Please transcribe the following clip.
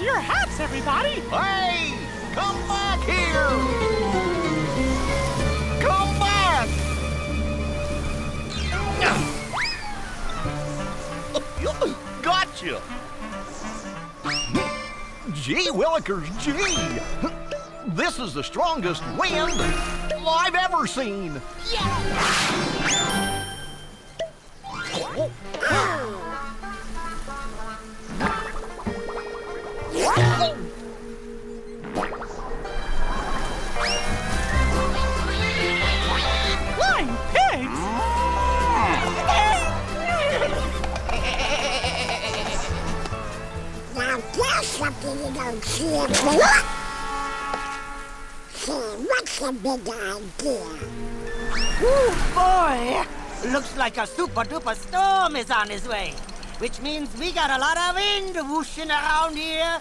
to your hats, everybody! Hey! Come back here! Come back! Gotcha! Gee willikers, gee! This is the strongest wind I've ever seen! Flying pigs? Now there's something you don't see in the Say, what's the big idea? Oh, boy! Looks like a super-duper storm is on his way. Which means we got a lot of wind whooshing around here.